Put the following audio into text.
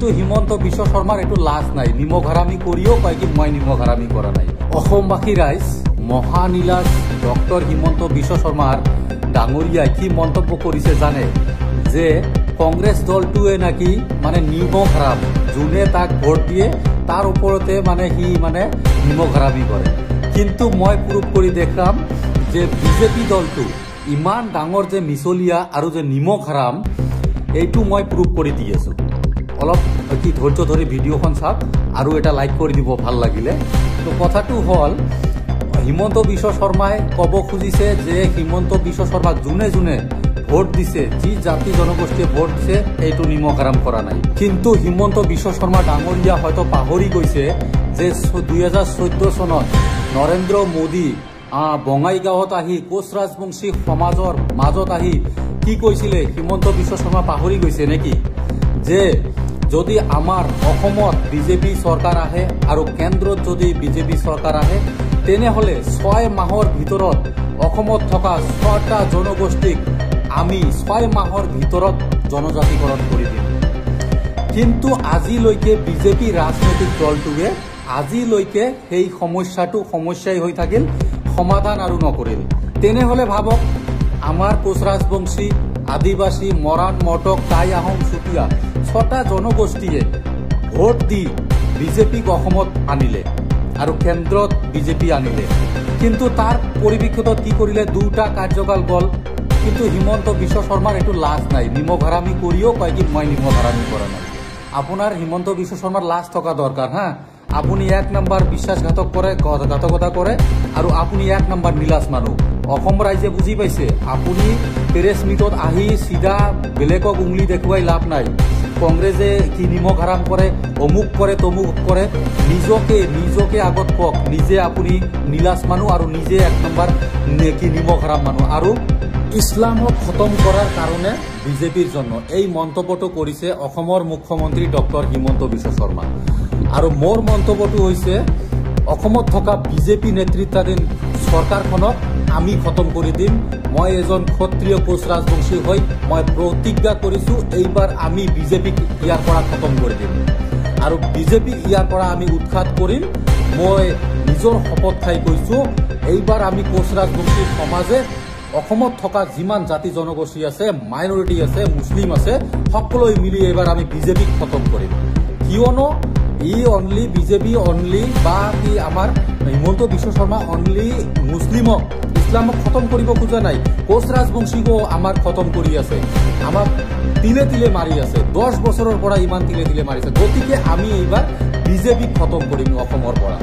কিন্তু হিমন্ত বিশ্ব শৰ্মাৰ এইটো লাজ নাই, নিমখ হাৰামি কৰিও কয় কি মই নিমখ হাৰামি কৰা নাই। অসমবাসী ৰাইজ মহানীলাজ ডক্টৰ হিমন্ত বিশ্ব শৰ্মাৰ ডাঙৰীয়াই কি মন্তব্য কৰিছে জানে, যে কংগ্ৰেছ দলটোৱে নাকি মানে নিমখ হাৰাম, যোনে তাক ভোট দিয়ে তাৰ ওপৰতে মানে সি মানে নিমখ হাৰামি কৰে। কিন্তু মই প্ৰুভ কৰি দেখাম যে বিজেপি দলটো ইমান ডাঙৰ যে মিছলীয়া আৰু যে নিমখ হাৰাম, এইটো মই প্ৰুভ কৰি দি আছো। অলপ কি ধৈৰ্য ধৰি ভিডিঅ'খন চাওক আৰু এটা লাইক কৰি দিব ভাল লাগিলে। তো কথাটো হ'ল হিমন্ত বিশ্ব শৰ্মাই ক'ব খুজিছে যে হিমন্ত বিশ্ব শৰ্মাক যোনে যোনে ভোট দিছে, যি জাতি জনগোষ্ঠীয়ে ভোট দিছে, এইটো নিমখ হাৰাম কৰা নাই। কিন্তু হিমন্ত বিশ্ব শৰ্মা ডাঙৰীয়া হয়তো পাহৰি গৈছে যে 2014 চনত নৰেন্দ্ৰ মোদী বঙাইগাঁৱত আহি কোচ ৰাজবংশী সমাজৰ মাজত আহি কি কৈছিলে, হিমন্ত বিশ্ব শৰ্মা পাহৰি গৈছে নেকি, যে যদি আমাৰ অসমত বিজেপি চৰকাৰ আহে আৰু কেন্দ্ৰত যদি বিজেপি চৰকাৰ আহে, তেনেহ'লে 6 মাহৰ ভিতৰত অসমত থকা 6টা জনগোষ্ঠীক আমি 6 মাহৰ ভিতৰত জনজাতিকৰণ কৰি দিম। কিন্তু আজিলৈকে বিজেপি ৰাজনৈতিক দলটোৱে আজিলৈকে সেই সমস্যাই হৈ থাকিল, সমাধান আৰু নকৰিল। তেনেহ'লে ভাবক, আমাৰ কোচ ৰাজবংশী, আদিবাসী, মৰাণ, মটক, টাই, আহোম, চুতীয়া 6টা জনগোষ্ঠীয়ে ভোট দি বিজেপিক অসমত আনিলে আৰু কেন্দ্ৰত বিজেপি আনিলে। কিন্তু তাৰ পৰিপ্ৰেক্ষিতত কি কৰিলে, 2টা কাৰ্যকাল গ'ল। কিন্তু হিমন্ত বিশ্ব শৰ্মাৰ এইটো লাজ নাই, নিমখ হাৰামি কৰিও কয় কি মই নিমখ হাৰামি কৰা নাই। আপোনাৰ হিমন্ত বিশ্ব শৰ্মাৰ লাজ থকা দৰকাৰ। হা, আপুনি 1 নম্বৰ বিশ্বাসঘাতক কৰে, ঘাতকতা কৰে আৰু আপুনি 1 নম্বৰ নীলাজ মানুহ। অসম ৰাইজে বুজি পাইছে, আপুনি প্ৰেছ মিটত আহি চিধা বেলেগক উংলি দেখুৱাই লাভ নাই। কংগ্ৰেছে কি নিমখ হাৰাম কৰে, অমুক কৰে, তমুক কৰে, নিজকে আগত কওক, নিজে আপুনি নীলাজ মানুহ আৰু নিজে 1 নম্বৰ কি নিমখ হাৰাম মানুহ। আৰু ইছলামক খতম কৰাৰ কাৰণে বিজেপিৰ জন্য এই মন্তব্যটো কৰিছে অসমৰ মুখ্যমন্ত্ৰী ডক্টৰ হিমন্ত বিশ্ব শৰ্মা। আৰু মোৰ মন্তব্যটো হৈছে, অসমত থকা বিজেপি নেতৃত্বাধীন চৰকাৰখনক আমি খতম কৰি দিম। মই এজন ক্ষত্ৰিয় কোচ ৰাজবংশী হৈ মই প্ৰতিজ্ঞা কৰিছোঁ, এইবাৰ আমি বিজেপিক ইয়াৰ পৰা খতম কৰি দিম আৰু বিজেপিক ইয়াৰ পৰা আমি উৎখাত কৰিম। মই নিজৰ শপত খাই কৈছোঁ, এইবাৰ আমি কোচ ৰাজবংশী সমাজে অসমত থকা যিমান জাতি জনগোষ্ঠী আছে, মাইনৰিটি আছে, মুছলিম আছে, সকলোৱে মিলি এইবাৰ আমি বিজেপিক খতম কৰিম। কিয়নো বিজেপি অনলি বা কি আমাৰ হিমন্ত বিশ্ব শৰ্মা অনলি ইছলামক খতম কৰিব খোজা নাই, কোচ ৰাজবংশীকো আমাৰ খতম কৰি আছে, আমাক তিলে তিলে মাৰি আছে, 10 বছৰৰ পৰা ইমান তিলে তিলে মাৰিছে। গতিকে আমি এইবাৰ বিজেপিক খতম কৰিম অসমৰ পৰা।